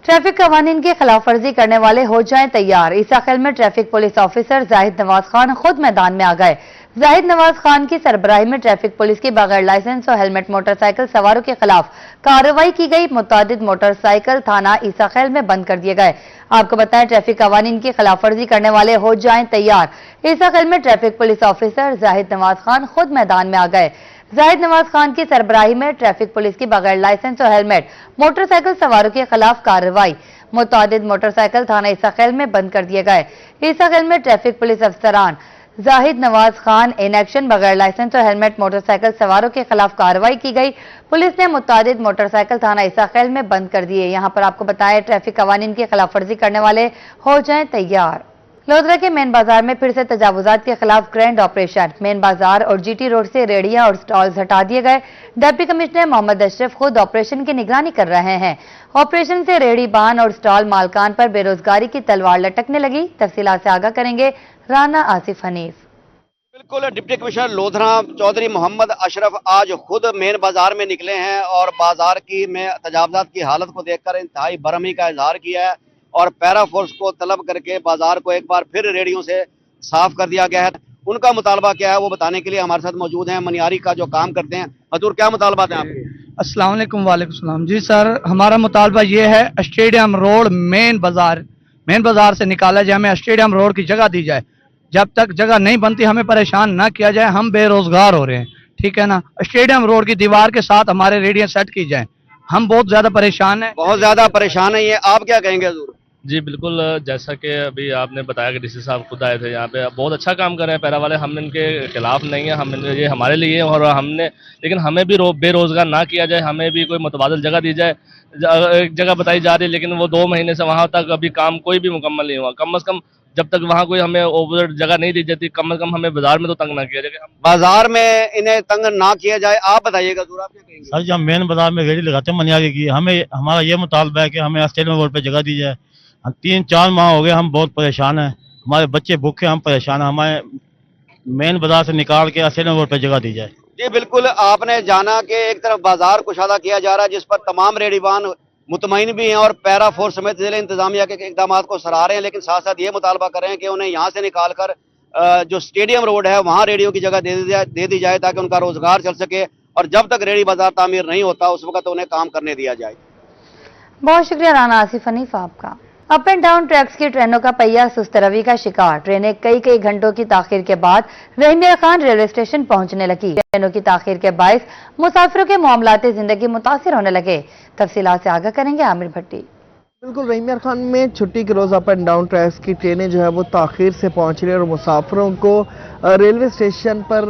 Traffic कवानीन की खिलाफ वर्जी करने वाले हो जाएं तैयार। ईसाखेल में traffic police officer Zahid Nawaz Khan खुद मैदान में आ गए। जाहिद नवाज खान की सरबराही में ट्रैफिक पुलिस की बगैर लाइसेंस और हेलमेट मोटरसाइकिल सवारों के खिलाफ कार्रवाई की गई। मुतादिद मोटरसाइकिल थाना ईसाखेल में बंद कर दिए गए। आपको बताएं, ट्रैफिक कवानीन की खिलाफ वर्जी करने वाले हो जाएं तैयार। ईसाखेल में traffic police officer Zahid Nawaz Khan खुद मैदान में आ गए। जाहिद नवाज खान की सरबराही में ट्रैफिक पुलिस की बगैर लाइसेंस और हेलमेट मोटरसाइकिल सवारों के खिलाफ कार्रवाई। मुतादिद मोटरसाइकिल थाना ईसाखेल में बंद कर दिए गए। ईसाखेल में ट्रैफिक पुलिस अफसरान जाहिद नवाज खान इन एक्शन बगैर लाइसेंस और हेलमेट मोटरसाइकिल सवारों के खिलाफ कार्रवाई की गई। पुलिस ने मुतादिद मोटरसाइकिल थाना ईसाखेल में बंद कर दिए। यहाँ पर आपको बताएं, ट्रैफिक कवानीन की खिलाफ वर्जी करने वाले हो जाएं तैयार। लोधरा के मेन बाजार में फिर से तजावुजात के खिलाफ ग्रैंड ऑपरेशन। मेन बाजार और जीटी रोड से रेडियां और स्टॉल्स हटा दिए गए। डिप्टी कमिश्नर मोहम्मद अशरफ खुद ऑपरेशन की निगरानी कर रहे हैं। ऑपरेशन से रेडी बान और स्टॉल मालकान पर बेरोजगारी की तलवार लटकने लगी। तफसीलात से आगाह करेंगे राना आसिफ हनीफ। बिल्कुल, डिप्टी कमिश्नर लोधरा चौधरी मोहम्मद अशरफ आज खुद मेन बाजार में निकले हैं और बाजार की में तजावुजात की हालत को देखकर इंतहाई बरहमी का इजहार किया है और पैरा फोर्स को तलब करके बाजार को एक बार फिर रेडियों से साफ कर दिया गया है। उनका मुतालबा क्या है वो बताने के लिए हमारे साथ मौजूद हैं मनियारी का जो काम करते हैं। हजूर, क्या मुतालबात हैं आपके? अस्सलाम वालेकुम। वालेकुम सलाम। जी सर, हमारा मुतालबा ये है स्टेडियम रोड मेन बाजार से निकाला जाए, हमें स्टेडियम रोड की जगह दी जाए। जब तक जगह नहीं बनती हमें परेशान ना किया जाए, हम बेरोजगार हो रहे हैं, ठीक है ना। स्टेडियम रोड की दीवार के साथ हमारे रेडियन सेट की जाए, हम बहुत ज्यादा परेशान हैं। बहुत ज्यादा परेशान है ये, आप क्या कहेंगे हजूर? जी बिल्कुल, जैसा कि अभी आपने बताया कि डीसी साहब खुद आए थे यहाँ पे, बहुत अच्छा काम कर रहे हैं पैरा वाले। हम इनके खिलाफ नहीं है, हम ये हमारे लिए और हमने, लेकिन हमें भी बेरोजगार ना किया जाए, हमें भी कोई मुतबादल जगह दी जाए। एक जगह बताई जा रही है लेकिन वो 2 महीने से वहाँ तक अभी काम कोई भी मुकम्मल नहीं हुआ। कम से कम जब तक वहाँ कोई हमें ओवर जगह नहीं दी जाती, कम से कम हमें बाजार में तो तंग ना किया जाए। बाजार में इन्हें तंग ना किया जाए, आप बताइएगा हजूर, आप क्या कहेंगे? सर, जब मेन बाजार में रेडी लगाते हैं मनियारी की, हमारा ये मुतालबा है कि हमें स्टेडियम रोड पे जगह दी जाए। 3-4 माह हो गए, हम बहुत परेशान हैं, हमारे बच्चे भूखे, हम परेशान हैं, हमें मेन बाजार से निकाल के स्टेडियम रोड पे जगह दी जाए। जी बिल्कुल, आपने जाना कि एक तरफ बाजार कुशादा किया जा रहा है जिस पर तमाम रेडीवान मुतमईन भी हैं और पैरा फोर्स समेत जिले इंतजामिया के इकदाम को सराह रहे हैं, लेकिन साथ साथ ये मुतालबा कर रहे हैं कि उन्हें यहाँ से निकाल कर जो स्टेडियम रोड है वहाँ रेडियो की जगह दे दी जाए ताकि उनका रोजगार चल सके और जब तक रेडी बाजार तामीर नहीं होता उस वक्त उन्हें काम करने दिया जाए। बहुत शुक्रिया राना आसिफ हनीफ आपका। अप एंड डाउन ट्रैक्स की ट्रेनों का पहिया सुस्त रवि का शिकार। ट्रेनें कई घंटों की ताखीर के बाद रहीमिया खान रेलवे स्टेशन पहुंचने लगी। ट्रेनों की ताखीर के बायस मुसाफिरों के मामलाती जिंदगी मुतासिर होने लगे। तफसीलात से आगाह करेंगे आमिर भट्टी। बिल्कुल, रहीमिया खान में छुट्टी के रोज अप एंड डाउन ट्रैक्स की ट्रेनें जो है वो ताखीर से पहुंच रही है और मुसाफिरों को रेलवे स्टेशन पर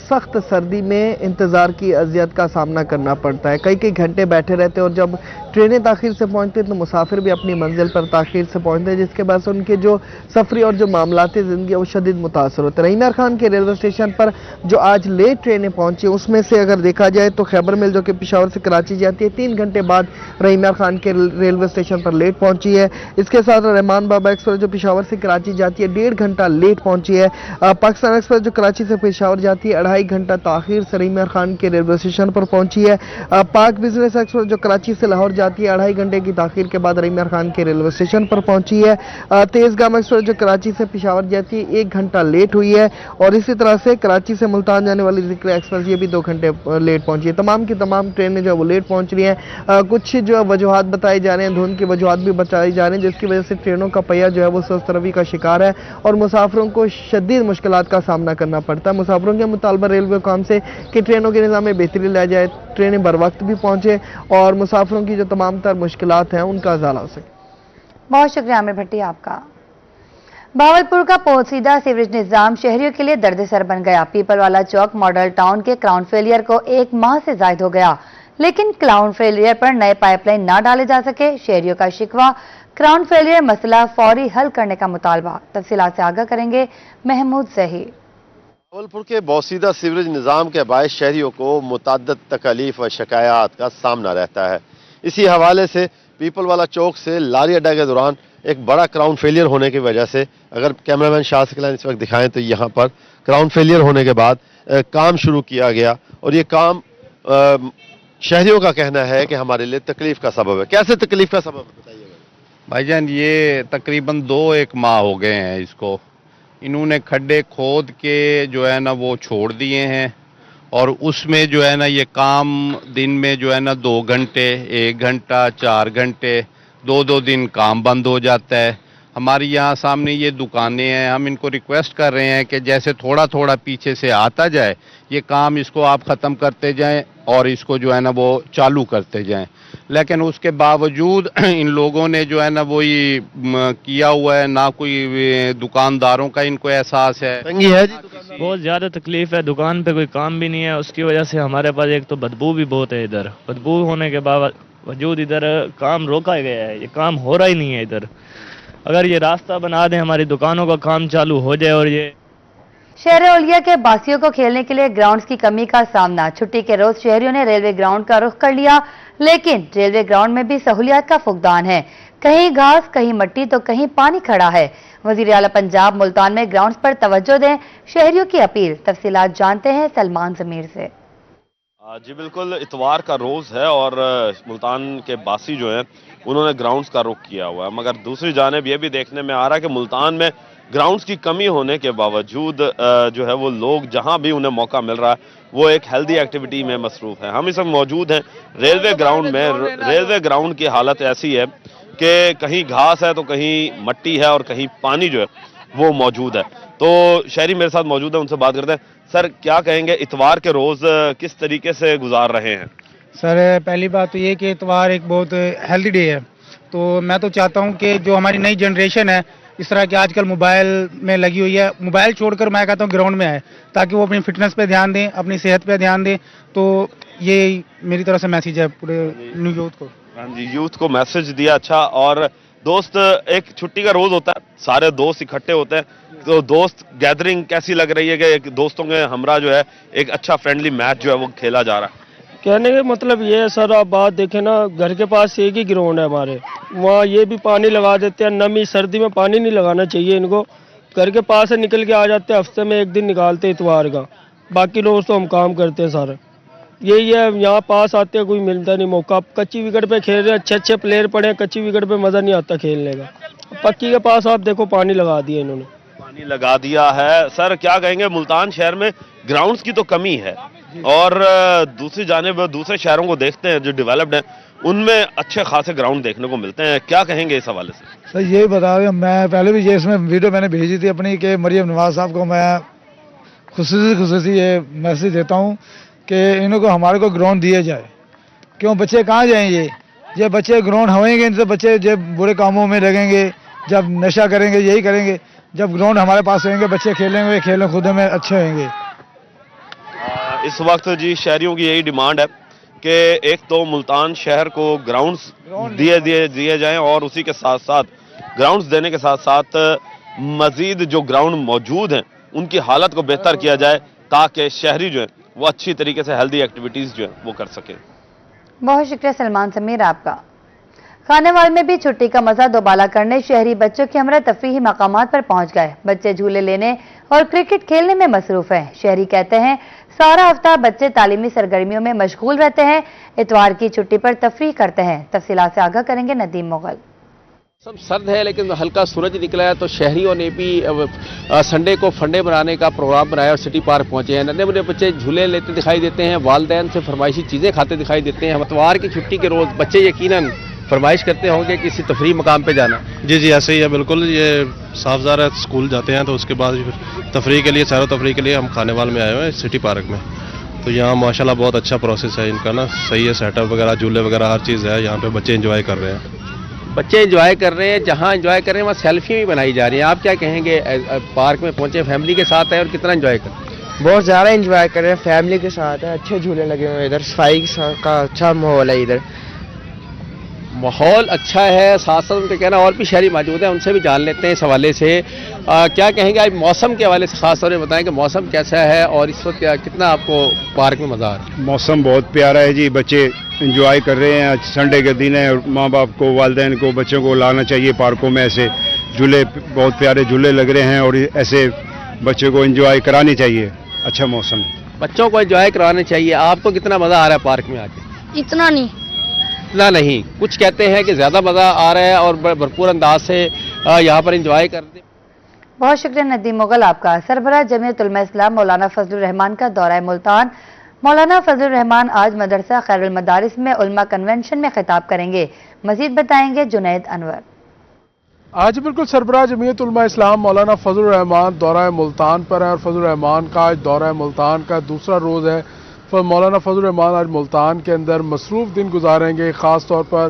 सख्त सर्दी में इंतजार की अजियत का सामना करना पड़ता है। कई घंटे बैठे रहते हैं और जब ट्रेनें ताखीर से पहुंचती हैं तो मुसाफिर भी अपनी मंजिल पर ताखीर से पहुंचते हैं, जिसके बाद उनके जो सफरी और जो मामलाती ज़िंदगी है वो शदीद मुतासर होते हैं। रहीमिया खान के रेलवे स्टेशन पर जो आज लेट ट्रेनें पहुंची उसमें से अगर देखा जाए तो खैबर मिल जो कि पेशावर से कराची जाती है 3 घंटे बाद रहीमिया खान के रेलवे स्टेशन पर लेट पहुंची है। इसके साथ रहमान बाबा एक्सप्रेस जो पेशावर से कराची जाती है 1.5 घंटा लेट पहुंची है। पाकिस्तान एक्सप्रेस जो कराची से पेशावर जाती है 2.5 घंटा ताखीर से रहीमिया खान के रेलवे स्टेशन पर पहुंची है। पाक बिजनेस एक्सप्रेस जो कराची से लाहौर जाती है 2.5 घंटे की ताखीर के बाद रहीमिया खान के रेलवे स्टेशन पर पहुंची है। तेजगाम एक्सप्रेस जो कराची से पेशावर जाती है 1 घंटा लेट हुई है और इसी तरह से कराची से मुल्तान जाने वाली जिक्र एक्सप्रेस ये भी 2 घंटे लेट पहुंची है। तमाम की तमाम ट्रेनें जो है वो लेट पहुंच रही हैं। कुछ जो वजूहात बताई जा रहे हैं, धुंध की वजूहात भी बताई जा रही हैं, जिसकी वजह से ट्रेनों का पहिया जो है वो सुस्त रवि का शिकार है और मुसाफिरों को शदीद मुश्किलात का सामना करना पड़ता है। मुसाफिरों के मुतालबा रेलवे हुकाम से कि ट्रेनों के निज़ाम में बेहतरी लाई जाए, ट्रेनें बर वक्त भी पहुंचे और मुसाफिरों की जो तमाम तर मुश्किलात हैं उनका अजाला हो सके। बहुत शुक्रिया आमिर भट्टी आपका। भावलपुर का पोशीदा सीवरेज निजाम शहरियों के लिए दर्द-ए-सर बन गया। पीपलवाला चौक मॉडल टाउन के क्राउन फेलियर को 1 माह से जायद हो गया, लेकिन क्राउन फेलियर पर नए पाइपलाइन ना डाले जा सके। शहरियों का शिकवा, क्राउन फेलियर मसला फौरी हल करने का मुतालबा। तफसीलात से आगाह करेंगे महमूद ज़हीर। भावलपुर के पोशीदा सीवरेज निज़ाम के बायस शहरियों को मुतअद्दिद तकलीफ व शिकायत का सामना रहता है। इसी हवाले से पीपलवाला चौक से लारी अड्डा के दौरान एक बड़ा क्राउन फेलियर होने की वजह से, अगर कैमरामैन शाह सकलान इस वक्त दिखाएं तो यहाँ पर क्राउन फेलियर होने के बाद काम शुरू किया गया और ये काम शहरियों का कहना है कि हमारे लिए तकलीफ का सबब है। कैसे तकलीफ का सबब बताइएगा? भाईजान ये तकरीबन 2-1 माह हो गए हैं इसको। इन्होंने खड्डे खोद के जो है ना वो छोड़ दिए हैं और उसमें जो है ना ये काम दिन में जो है ना 2 घंटे, 1 घंटा, 4 घंटे, 2-2 दिन काम बंद हो जाता है। हमारी यहाँ सामने ये दुकानें हैं, हम इनको रिक्वेस्ट कर रहे हैं कि जैसे थोड़ा थोड़ा पीछे से आता जाए ये काम, इसको आप ख़त्म करते जाएं और इसको जो है ना वो चालू करते जाएं। लेकिन उसके बावजूद इन लोगों ने जो है ना वो ये किया हुआ है, ना कोई दुकानदारों का इनको एहसास है। तंगी है जी दुकानदार? बहुत ज़्यादा तकलीफ है, दुकान पे कोई काम भी नहीं है, उसकी वजह से हमारे पास एक तो बदबू भी बहुत है। इधर बदबू होने के बावजूद इधर काम रोका गया है, ये काम हो रहा ही नहीं है इधर। अगर ये रास्ता बना दें, हमारी दुकानों का काम चालू हो जाए। और ये शहर औलिया के बासियों को खेलने के लिए ग्राउंड्स की कमी का सामना। छुट्टी के रोज शहरियों ने रेलवे ग्राउंड का रुख कर लिया, लेकिन रेलवे ग्राउंड में भी सहूलियात का फुकदान है। कहीं घास, कहीं मट्टी तो कहीं पानी खड़ा है। वजीर आला पंजाब मुल्तान में ग्राउंड्स पर तवज्जो दें, शहरियों की अपील। तफसीलात जानते हैं सलमान जमीर से। जी बिल्कुल, इतवार का रोज़ है और मुल्तान के बासी जो हैं उन्होंने ग्राउंड्स का रुख किया हुआ है, मगर दूसरी जानिब ये भी देखने में आ रहा है कि मुल्तान में ग्राउंड्स की कमी होने के बावजूद जो है वो लोग जहां भी उन्हें मौका मिल रहा है वो एक हेल्दी एक्टिविटी में मसरूफ है। हम इस वक्त मौजूद हैं रेलवे ग्राउंड में। रेलवे ग्राउंड की हालत ऐसी है कि कहीं घास है तो कहीं मट्टी है और कहीं पानी जो है वो मौजूद है। तो शहरी मेरे साथ मौजूद है, उनसे बात करते हैं। सर क्या कहेंगे, इतवार के रोज़ किस तरीके से गुजार रहे हैं? सर पहली बात तो ये कि इतवार एक बहुत हेल्दी डे है, तो मैं तो चाहता हूँ कि जो हमारी नई जनरेशन है इस तरह के आजकल मोबाइल में लगी हुई है, मोबाइल छोड़कर मैं कहता हूँ ग्राउंड में आए, ताकि वो अपनी फिटनेस पे ध्यान दें, अपनी सेहत पे ध्यान दें। तो ये मेरी तरफ से मैसेज है पूरे न्यू यूथ को। हाँ जी, यूथ को मैसेज दिया। अच्छा, और दोस्त, एक छुट्टी का रोज़ होता है, सारे दोस्त इकट्ठे होते हैं, तो दोस्त गैदरिंग कैसी लग रही है कि एक दोस्तों के हमरा जो है एक अच्छा फ्रेंडली मैच जो है वो खेला जा रहा है? कहने का मतलब ये है सर, आप बात देखें ना, घर के पास एक ही ग्राउंड है हमारे, वहाँ ये भी पानी लगा देते हैं। नमी सर्दी में पानी नहीं लगाना चाहिए इनको, घर के पास से निकल के आ जाते हैं, हफ्ते में एक दिन निकालते इतवार का, बाकी रोज तो हम काम करते हैं सारे। यही है, यहाँ पास आते हैं कोई मिलता नहीं मौका। कच्ची विकेट पे खेल रहे हैं, अच्छे अच्छे प्लेयर पड़े हैं, कच्ची विकेट पे मज़ा नहीं आता खेलने का। पक्की के पास आप देखो पानी लगा दिया इन्होंने, पानी लगा दिया है। सर क्या कहेंगे, मुल्तान शहर में ग्राउंड्स की तो कमी है और दूसरी जानिब दूसरे शहरों को देखते हैं जो डेवलप्ड हैं उनमें अच्छे खासे ग्राउंड देखने को मिलते हैं, क्या कहेंगे इस हवाले से? सर यही बता रहे, मैं पहले भी ये इसमें वीडियो मैंने भेजी थी अपनी कि मरियम नवाज साहब को मैं खुसूसी ये मैसेज देता हूँ कि इनको हमारे को ग्राउंड दिए जाए। क्यों, बच्चे कहाँ जाएंगे? ये बच्चे ग्राउंड होएंगे, इनसे बच्चे जब बुरे कामों में लगेंगे, जब नशा करेंगे, यही करेंगे। जब ग्राउंड हमारे पास रहेंगे, बच्चे खेलेंगे, खेल कूद में अच्छे होंगे। इस वक्त जी शहरियों की यही डिमांड है कि एक तो मुल्तान शहर को ग्राउंड्स दिए जाएं और उसी के साथ साथ ग्राउंड्स देने के साथ साथ मजीद जो ग्राउंड मौजूद हैं उनकी हालत को बेहतर किया जाए, ताकि शहरी जो है वो अच्छी तरीके से हेल्दी एक्टिविटीज़ जो है वो कर सके। बहुत शुक्रिया सलमान समीर आपका। खानेवाल में भी छुट्टी का मजा दोबाला करने शहरी बच्चों के हमरा तफरीही मकामात पर पहुंच गए। बच्चे झूले लेने और क्रिकेट खेलने में मसरूफ हैं। शहरी कहते हैं सारा हफ्ता बच्चे तालीमी सरगर्मियों में मशगूल रहते हैं, इतवार की छुट्टी पर तफरीह करते हैं। तफसीलात से आगाह करेंगे नदीम मुगल। सब सर्द है लेकिन हल्का सूरज निकला है, तो शहरियों ने भी संडे को फंडे बनाने का प्रोग्राम बनाया और सिटी पार्क पहुंचे हैं। नन्हे मुन्ने बच्चे झूले लेते दिखाई देते हैं, वालिदैन से फरमाइशी चीज़ें खाते दिखाई देते हैं। इतवार की छुट्टी के रोज़ बच्चे यकीनन फरमाइश करते होंगे किसी तफरी मकाम पे जाना। जी ऐसे ही है बिल्कुल। ये साफजार स्कूल जाते हैं तो उसके बाद फिर तफरी के लिए, सैर तफरी के लिए हम खानेवाल में आए हुए हैं सिटी पार्क में। तो यहाँ माशाल्लाह बहुत अच्छा प्रोसेस है इनका ना, सही है, सेटअप वगैरह, झूले वगैरह हर चीज़ है। यहाँ पे बच्चे इंजॉय कर रहे हैं। बच्चे इंजॉय कर रहे हैं, जहाँ इंजॉय कर रहे हैं वहाँ सेल्फी भी बनाई जा रही है। आप क्या कहेंगे, पार्क में पहुँचे फैमिली के साथ है और कितना इंजॉय कर रहे हैं? बहुत ज़्यादा इंजॉय कर रहे हैं, फैमिली के साथ है, अच्छे झूले लगे हुए हैं इधर, सफाई का अच्छा माहौल है इधर। माहौल अच्छा है, साथ साथ उनके कहना और भी शहरी मौजूद हैं, उनसे भी जान लेते हैं इस हवाले से। क्या कहेंगे आज मौसम के हवाले से, खास तौर पर बताएं कि मौसम कैसा है और इस वक्त कितना आपको पार्क में मज़ा आ रहा है? मौसम बहुत प्यारा है जी, बच्चे इंजॉय कर रहे हैं। आज संडे के दिन है, माँ बाप को, वालिदैन को बच्चों को लाना चाहिए पार्कों में। ऐसे झूले, बहुत प्यारे झूले लग रहे हैं और ऐसे बच्चों को इंजॉय करानी चाहिए। अच्छा मौसम है, बच्चों को इंजॉय कराना चाहिए। आपको कितना मज़ा आ रहा है पार्क में आके? इतना नहीं। اتنا نہیں. کچھ کہتے ہیں کہ زیادہ مزہ آ رہا ہے اور بھرپور انداز سے یہاں پر انجوائے کرتے. بہت شکریہ ندیم مغل آپ کا. سربراہ جمعیت علماء اسلام مولانا فضل الرحمان کا دورہ ملتان. مولانا فضل الرحمان آج مدرسہ خیر المدارس میں علماء کنونشن میں خطاب کریں گے. مزید بتائیں گے جنید انور. آج بالکل سربراہ جمعیت علماء اسلام مولانا فضل الرحمان دورہ ملتان پر ہیں اور فضل الرحمان کا آج دورہ ملتان کا دوسرا روز ہے. مولانا فضل الرحمان آج ملتان کے اندر مصروف دن گزاریں گے. خاص طور پر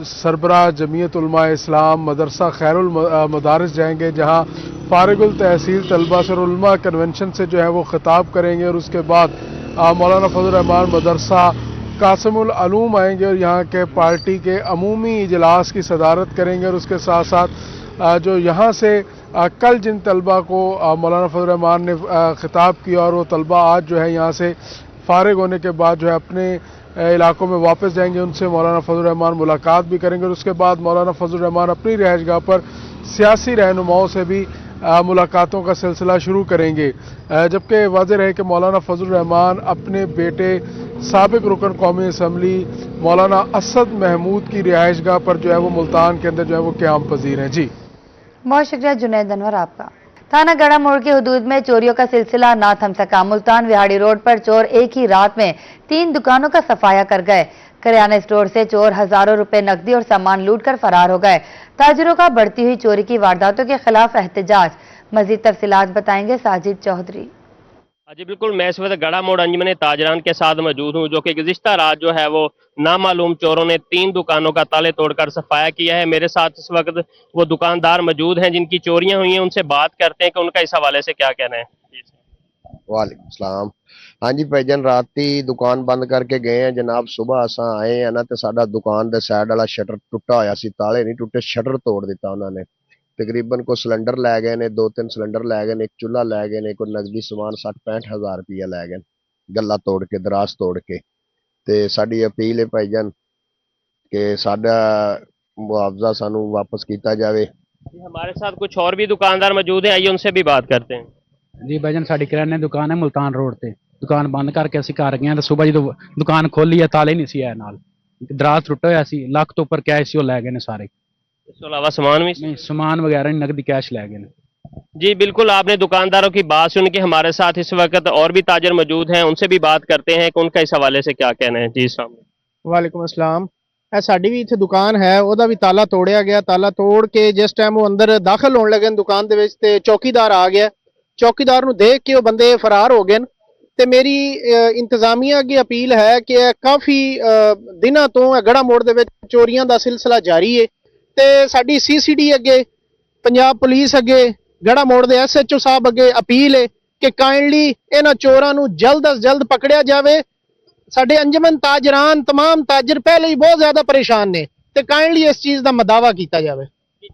سربراہ جمعیت علماء اسلام مدرسہ خیر المدارس جائیں گے جہاں فارغ التحصیل طلبہ سے علماء کنونشن سے جو ہے وہ خطاب کریں گے اور اس کے بعد مولانا فضل الرحمان مدرسہ قاسم العلوم آئیں گے اور یہاں کے پارٹی کے عمومی اجلاس کی صدارت کریں گے. اور اس کے ساتھ ساتھ جو یہاں سے کل جن طلبہ کو مولانا فضل الرحمان نے خطاب کیا اور وہ طلبہ آج جو ہے یہاں سے فارغ ہونے کے بعد جو ہے اپنے علاقوں میں واپس جائیں گے, ان سے مولانا فضل الرحمان ملاقات بھی کریں گے. اور اس کے بعد مولانا فضل الرحمان اپنی رہائش گاہ پر سیاسی رہنماؤں سے بھی ملاقاتوں کا سلسلہ شروع کریں گے. جبکہ واضح رہے کہ مولانا فضل الرحمان اپنے بیٹے سابق رکن قومی اسمبلی مولانا اسد محمود کی رہائش گاہ پر جو ہے وہ ملتان کے اندر جو ہے وہ قیام پذیر ہیں. جی بہت شکریہ جنید انور آپ کا. تھانہ گڑھا موڑ کی حدود میں چوریوں کا سلسلہ نہ تھم سکا. ملتان وہاڑی روڈ پر چور ایک ہی رات میں 3 دکانوں کا صفایا کر گئے. کریانہ اسٹور سے چور ہزاروں روپے نقدی اور سامان لوٹ کر فرار ہو گئے. تاجروں کا بڑھتی ہوئی چوری کی وارداتوں کے خلاف احتجاج. مزید تفصیلات بتائیں گے ساجد چودھری. جی بالکل, میں اس وقت گڑھا موڑ انجمن تاجران کے ساتھ موجود ہوں جو کہ گزشتہ رات جو ہے وہ نامعلوم چوروں نے 3 دکانوں کا تالے توڑ کر صفایا کیا ہے. میرے ساتھ اس وقت وہ دکاندار موجود ہیں جن کی چوریاں ہوئی ہیں, ان سے بات کرتے ہیں کہ ان کا اس حوالے سے کیا کہنا ہے. وعلیکم السلام. ہاں جی بھائی جان, رات ہی دکان بند کر کے گئے ہیں جناب. صبح اساں آئے ہیں نا تے ساڈا دکان دے سائڈ والا شٹر ٹوٹا ہویا سی, تالے نہیں ٹوٹے, شٹر توڑ دیتا انہوں نے. تقریباً کو سلنڈر لے گئے نے, 2-3 سلنڈر لے گئے نے, ایک چولہا لے گئے نے, کوئی نقدی سامان 60-65 ہزار روپیہ لے گئے, گلا توڑ کے, دراز توڑ کے. تے ساڈی اپیل ہے بھائی جان کہ ساڈا معاوضہ سانو واپس کیتا جاوے. ہمارے ساتھ کچھ اور بھی دکاندار موجود ہیں, آئیے ان سے بھی بات کرتے ہیں. جی بھائی جان, ساڈی کریانے دکان ہے ملتان روڈ تے. دکان بند کر کے اسی گھر گئے تے صبح جدوں دکان کھولی ہے تالے نہیں سی آئے, نال دراز ٹوٹا ہویا سی, لاکھ تو اوپر کیش سی وہ لے گئے نے سارے. اس کے علاوہ سامان بھی نہیں, سامان وغیرہ نہیں, نقدی کیش لے گئے. جی بالکل, آپ نے دکانداروں کی بات سن کے ہمارے ساتھ اس وقت اور بھی تاجر موجود ہیں, ان سے بھی بات کرتے ہیں کہ ان کا اس حوالے سے کیا کہنا ہے. جی السلام علیکم. وعلیکم السلام. ساڈی بھی اتنے دکان ہے, وہ بھی تالا توڑیا گیا. تالا توڑ کے جس ٹائم وہ اندر داخل ہونے لگے دکان دے وچ تے چوکیدار آ گیا. چوکیدار نو دیکھ کے وہ بندے فرار ہو گئے. تے میری انتظامیہ کی اپیل ہے کہ کافی دنوں تو گڑھا موڑ دے وچ چوریاں دا سلسلہ جاری ہے. تے ساڈی CCD اگے, پنجاب پولیس اگے, گڑھا موڑ دے SHO صاحب اگے اپیل ہے کہ کائنڈلی انہاں چوراں نو جلد از جلد پکڑیا جاوے. ساڈے انجمن تاجران تمام تاجر پہلے ہی بہت زیادہ پریشان نے, تے کائنڈلی اس چیز دا مداوا کیتا جاوے.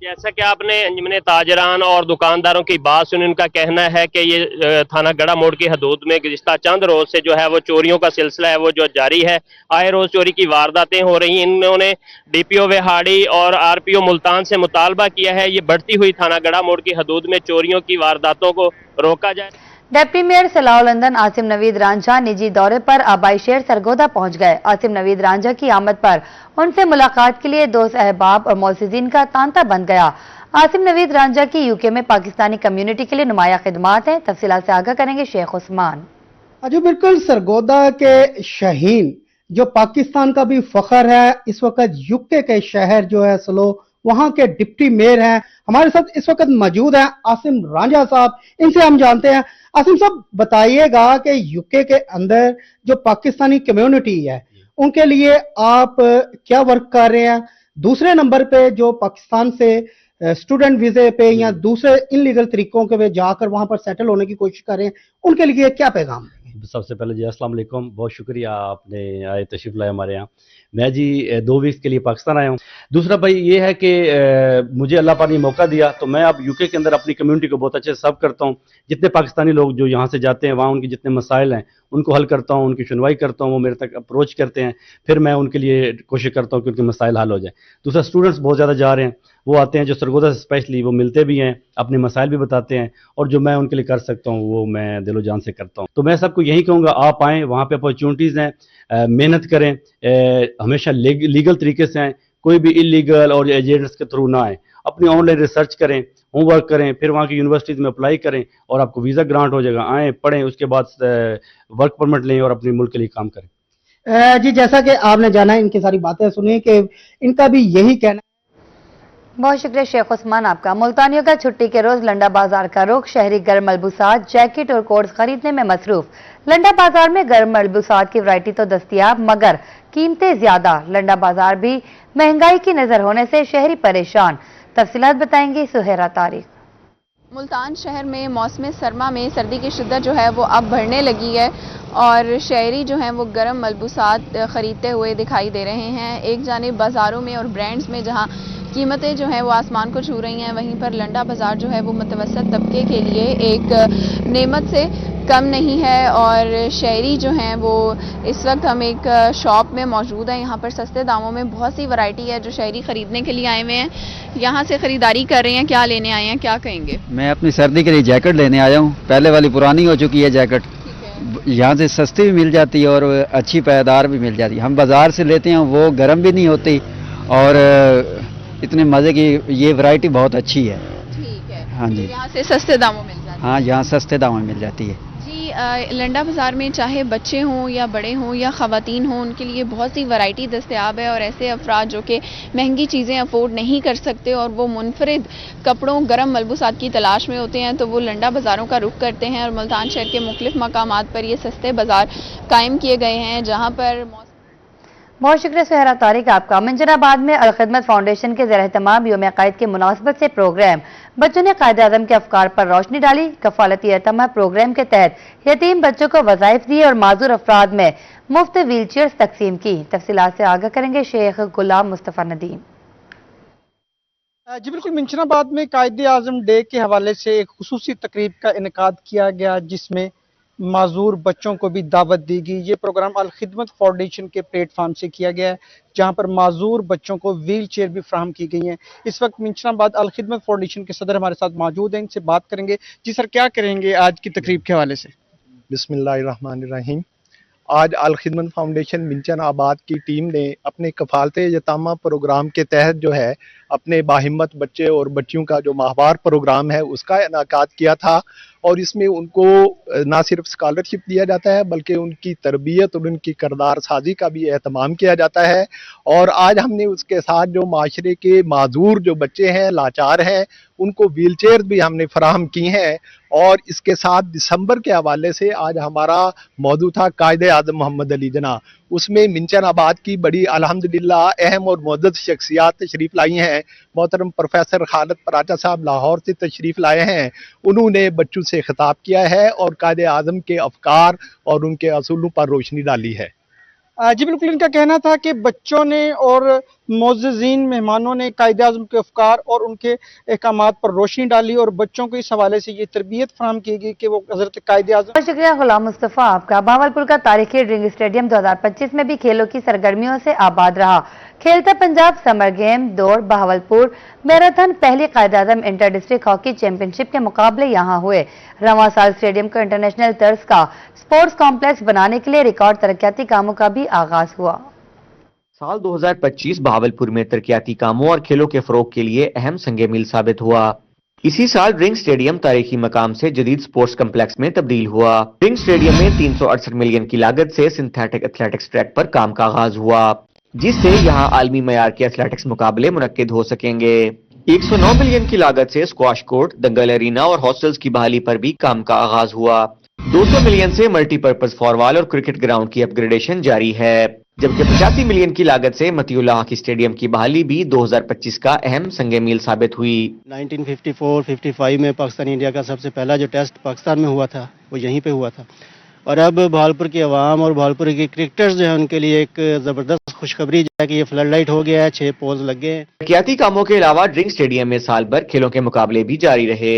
جیسا کہ آپ نے انجمن تاجران اور دکانداروں کی بات سنی, ان کا کہنا ہے کہ یہ تھانہ گڑھا موڑ کی حدود میں گزشتہ چند روز سے جو ہے وہ چوریوں کا سلسلہ ہے وہ جو جاری ہے. آئے روز چوری کی وارداتیں ہو رہی ہیں. انہوں نے DPO وہاڑی اور RPO ملتان سے مطالبہ کیا ہے یہ بڑھتی ہوئی تھانہ گڑھا موڑ کی حدود میں چوریوں کی وارداتوں کو روکا جائے. ڈپٹی میئر صلاح لندن عاصم نوید رانجھا نجی دورے پر آبائی شہر سرگودا پہنچ گئے. عاصم نوید رانجھا کی آمد پر ان سے ملاقات کے لیے دوست احباب اور معززین کا تانتا بن گیا. عاصم نوید رانجھا کی UK میں پاکستانی کمیونٹی کے لیے نمایاں خدمات ہیں. تفصیلات سے آگاہ کریں گے شیخ عثمان. جو بالکل سرگودا کے شہین جو پاکستان کا بھی فخر ہے, اس وقت UK کے شہر جو ہے سلو, وہاں کے ڈپٹی میئر ہیں ہمارے ساتھ اس وقت موجود ہیں عاصم رانجھا صاحب. ان سے ہم جانتے ہیں. عاصم صاحب بتائیے گا کہ UK کے اندر جو پاکستانی کمیونٹی ہے ان کے لیے آپ کیا ورک کر رہے ہیں. دوسرے نمبر پہ جو پاکستان سے اسٹوڈنٹ ویزے پہ یا دوسرے انلیگل طریقوں کے جا کر وہاں پر سیٹل ہونے کی کوشش کر رہے ہیں, ان کے لیے کیا پیغام ہے؟ سب سے پہلے جی السلام علیکم, بہت شکریہ آپ نے آئے تشریف لائے ہمارے یہاں. میں جی 2 ویکس کے لیے پاکستان آیا ہوں. دوسرا بھائی یہ ہے کہ مجھے اللہ پاک نے موقع دیا تو میں اب UK کے اندر اپنی کمیونٹی کو بہت اچھے سے سرو کرتا ہوں. جتنے پاکستانی لوگ جو یہاں سے جاتے ہیں وہاں ان کے جتنے مسائل ہیں ان کو حل کرتا ہوں, ان کی سنوائی کرتا ہوں, وہ میرے تک اپروچ کرتے ہیں, پھر میں ان کے لیے کوشش کرتا ہوں کہ ان کے مسائل حل ہو جائیں. دوسرا اسٹوڈنٹس بہت زیادہ جا رہے ہیں. वो आते हैं जो सरगोदा से स्पेशली, वो मिलते भी हैं, अपने मसाइल भी बताते हैं, और जो मैं उनके लिए कर सकता हूँ वो मैं दिलो जान से करता हूँ। तो मैं सबको यही कहूँगा, आप आएँ, वहाँ पे अपॉर्चुनिटीज़ हैं, मेहनत करें, हमेशा लीगल तरीके से आएँ, कोई भी इलीगल और एजेंट्स के थ्रू ना आए, अपनी ऑनलाइन रिसर्च करें, होमवर्क करें, फिर वहाँ की यूनिवर्सिटीज़ में अप्लाई करें और आपको वीज़ा ग्रांट हो जाएगा। आएँ, पढ़ें, उसके बाद वर्क परमिट लें और अपने मुल्क के लिए काम करें। जी, जैसा कि आपने जाना, इनकी सारी बातें सुनी कि इनका भी यही कहना। बहुत शुक्रिया शेख उस्मान आपका। मुल्तानियों का छुट्टी के रोज लंडा बाजार का रुख, शहरी गर्म मलबूसात, जैकेट और कोट्स खरीदने में मसरूफ। लंडा बाजार में गर्म मलबूसात की वैरायटी तो दस्तयाब, मगर कीमतें ज्यादा। लंडा बाजार भी महंगाई की नजर होने से शहरी परेशान। तफसीलात बताएंगी सुहेरा तारिक। मुल्तान शहर में मौसम सरमा में सर्दी की शिद्दत जो है वो अब बढ़ने लगी है और शहरी जो हैं वो गर्म मलबूसात ख़रीदते हुए दिखाई दे रहे हैं। एक जानिब बाज़ारों में और ब्रांड्स में जहां कीमतें जो हैं वो आसमान को छू रही हैं, वहीं पर लंडा बाज़ार जो है वो मुतवसत तबके के लिए एक नेमत से कम नहीं है। और शहरी जो हैं वो इस वक्त हम एक शॉप में मौजूद हैं। यहाँ पर सस्ते दामों में बहुत सी वैरायटी है जो शहरी ख़रीदने के लिए आए हुए हैं, यहाँ से ख़रीदारी कर रहे हैं। क्या लेने आए हैं, क्या कहेंगे? मैं अपनी सर्दी के लिए जैकेट लेने आया हूँ। पहले वाली पुरानी हो चुकी है जैकेट, यहाँ से सस्ती भी मिल जाती है और अच्छी पायदार भी मिल जाती है। हम बाज़ार से लेते हैं, वो गर्म भी नहीं होती और इतने मज़े की, ये वैरायटी बहुत अच्छी है। ठीक है, हाँ जी, यहाँ से सस्ते दामों मिल जाती है। हाँ, यहाँ सस्ते दामों में मिल जाती है जी। लंडा बाज़ार में चाहे बच्चे हों या बड़े हों या ख़वातीन हों, उनके लिए बहुत सी वैरायटी दस्तयाब है। और ऐसे अफराद जो कि महंगी चीज़ें अफोर्ड नहीं कर सकते और वो मुनफरिद कपड़ों, गर्म मलबूसात की तलाश में होते हैं, तो वो लंडा बाज़ारों का रुख करते हैं। और मुल्तान शहर के मुख्तलिफ मकामात पर ये सस्ते बाज़ार कायम किए गए हैं, जहाँ पर बहुत शुक्रिया सुहेरा तारिक आपका। मंजराबाद में अलखिदमत फाउंडेशन के ज़ेर एहतमाम यौम क़ायद की मुनासबत से प्रोग्राम। बच्चों ने कायदे आज़म के अफकार पर रोशनी डाली। कफालती एहतमाम प्रोग्राम के तहत यतीम बच्चों को वज़ाइफ दिए और माजूर अफराद में मुफ्त व्हील चेयर्स तकसीम की। तफसीलात से आगाह करेंगे शेख गुलाम मुस्तफ़ा नदीम। जी बिल्कुल, मंजराबाद में कायदे आज़म डे के हवाले से एक खुसूसी तकरीब का इनेकाद किया गया, जिसमें माजूर बच्चों को भी दावत दी गई। ये प्रोग्राम अल खिदमत फाउंडेशन के प्लेटफार्म से किया गया है, जहां पर माजूर बच्चों को व्हील चेयर भी फ्राहम की गई हैं। इस वक्त मंजराबाद अल खिदमत फाउंडेशन के सदर हमारे साथ मौजूद हैं, इनसे बात करेंगे। जी सर, क्या करेंगे आज की तकरीब के हवाले से? बिस्मिल्लाहिर्रहमानिर्रहीम। आज अल खिदमत फाउंडेशन मिंचनाबाद की टीम ने अपने कफालते यतामा प्रोग्राम के तहत जो है अपने बाहिम्मत बच्चे और बच्चियों का जो माहवार प्रोग्राम है उसका इनेकाद किया था। और इसमें उनको ना सिर्फ स्कॉलरशिप दिया जाता है बल्कि उनकी तरबियत और उनकी करदार साजी का भी एहतमाम किया जाता है। और आज हमने उसके साथ जो माशरे के माजूर जो बच्चे हैं, लाचार हैं, उनको व्हील चेयर भी हमने फराहम की हैं। और इसके साथ दिसंबर के हवाले से आज हमारा मौजू था कायदे आज़म मोहम्मद अली जना। उसमें मिंचनाबाद की बड़ी अल्हम्दुलिल्लाह अहम और मुअज़्ज़ज़ शख्सियात तशरीफ़ लाई हैं। मोहतरम प्रोफेसर खालिद पराचा साहब लाहौर से तशरीफ़ लाए हैं। उन्होंने बच्चों से खिताब किया है और कायदे आज़म के अफकार और उनके असूलों पर रोशनी डाली है। जी बिल्कुल, इनका कहना था कि बच्चों ने और मोअज़्ज़ज़ीन मेहमानों ने कायदे आज़म के अफकार और उनके अहकामात पर रोशनी डाली और बच्चों को इस हवाले से ये तरबियत फराहम की गई कि वो हज़रत कायदे आज़म। बहुत शुक्रिया गुलाम मुस्तफ़ा आपका। भावलपुर का तारीखी ड्रिंक स्टेडियम 2025 में भी खेलों की सरगर्मियों से आबाद रहा। खेलता पंजाब समर गेम, दौड़, बहावलपुर मैराथन, पहली कायदे आज़म इंटर डिस्ट्रिक्ट हॉकी चैंपियनशिप के मुकाबले यहाँ हुए। रवां साल स्टेडियम को इंटरनेशनल तर्ज का स्पोर्ट्स कॉम्प्लेक्स बनाने के लिए रिकॉर्ड तरक्याती कामों का भी आगाज हुआ। साल 2025 बहावलपुर में तरक्याती कामों और खेलों के फरोग के लिए अहम संगे मील साबित हुआ। इसी साल रिंग स्टेडियम तारीखी मकाम से जदीद स्पोर्ट्स कम्प्लेक्स में तब्दील हुआ। रिंग स्टेडियम में 368 मिलियन की लागत से सिंथेटिक एथलेटिक्स ट्रैक पर काम का आगाज हुआ, जिससे यहाँ आलमी मयार के एथलेटिक्स मुकाबले मुनक्किद हो सकेंगे। 109 मिलियन की लागत से स्क्वाश कोर्ट, दंगल एरिना और हॉस्टल्स की बहाली पर भी काम का आगाज हुआ। 200 मिलियन से मल्टीपर्पज फॉरवॉल और क्रिकेट ग्राउंड की अपग्रेडेशन जारी है, जबकि 85 मिलियन की लागत से मतियुल्लाह हॉकी स्टेडियम की बहाली भी 2025 का अहम संगे मील साबित हुई। 1954-55 में पाकिस्तान इंडिया का सबसे पहला जो टेस्ट पाकिस्तान में हुआ था वो यहीं पे हुआ था। और अब भावलपुर की आवाम और भावलपुर के क्रिकेटर्स जो है उनके लिए एक जबरदस्त खुशखबरी है कि ये फ्लड लाइट हो गया है, 6 पोल्स लग गए हैं। तरक्याती कामों के अलावा ड्रिंक स्टेडियम में साल भर खेलों के मुकाबले भी जारी रहे।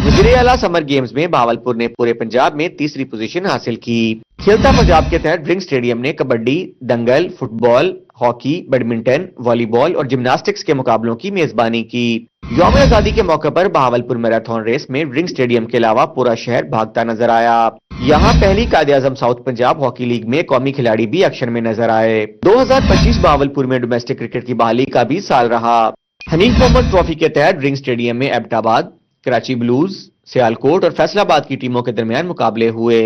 वज़ीर आला समर गेम्स में भावलपुर ने पूरे पंजाब में तीसरी पोजीशन हासिल की। खेलता पंजाब के तहत ड्रिंक स्टेडियम ने कबड्डी, दंगल, फुटबॉल, हॉकी, बैडमिंटन, वॉलीबॉल और जिम्नास्टिक्स के मुकाबलों की मेजबानी की। यौम आजादी के मौके पर भावलपुर मैराथन रेस में ड्रिंक स्टेडियम के अलावा पूरा शहर भागता नजर आया। यहाँ पहली Quaid-e-Azam south Punjab hockey league में कौमी खिलाड़ी भी एक्शन में नजर आए। 2025 भावलपुर में डोमेस्टिक क्रिकेट की बहाली का भी साल रहा। हनीफ मोहम्मद ट्रॉफी के तहत ड्रिंक स्टेडियम में एबटाबाद, कराची ब्लूज, सियालकोट और फैसलाबाद की टीमों के दरमियान मुकाबले हुए।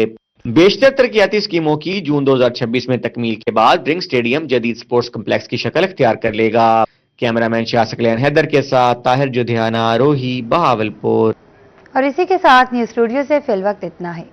बेशतर तरक्याती स्कीमों की जून 2026 में तकमील के बाद ड्रिंक स्टेडियम जदीद स्पोर्ट्स कम्प्लेक्स की शक्ल इख्तियार कर लेगा। कैमरामैन शाह सकलैन हैदर के साथ ताहिर जुधियाना, रोही, बहावलपुर। और इसी के साथ न्यूज स्टूडियो से फिल वक्त इतना है।